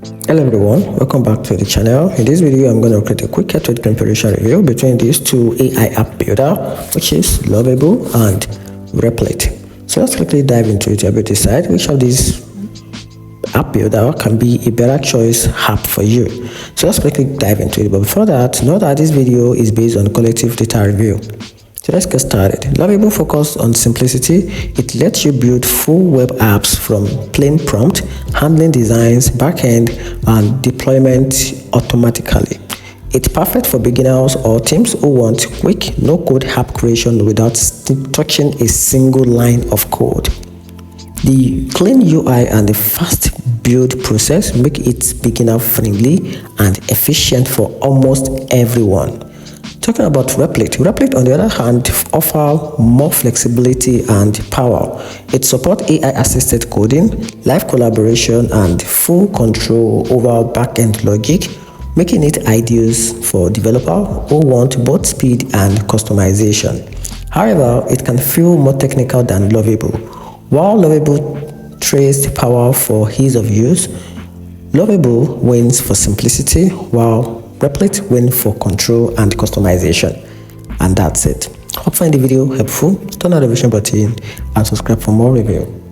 Hello everyone, welcome back to the channel. In this video, I'm going to create a quick trade comparison review between these two AI app builder, which is Lovable and Replit. So let's quickly dive into it to decide which of these app builder can be a better choice app for you. So let's quickly dive into it. But before that, know that this video is based on collective data review. So let's get started. Lovable focuses on simplicity. It lets you build full web apps from plain prompt, handling designs, backend, and deployment automatically. It's perfect for beginners or teams who want quick, no-code app creation without touching a single line of code. The clean UI and the fast build process make it beginner-friendly and efficient for almost everyone. Talking about Replit on the other hand offer more flexibility and power. It supports AI-assisted coding, live collaboration, and full control over backend logic, making it ideal for developers who want both speed and customization. However, it can feel more technical than Lovable. While Lovable trades power for ease of use, Lovable wins for simplicity, while Replit wins for control and customization. And that's it. Hope you find the video helpful. Turn on the notification button and subscribe for more review.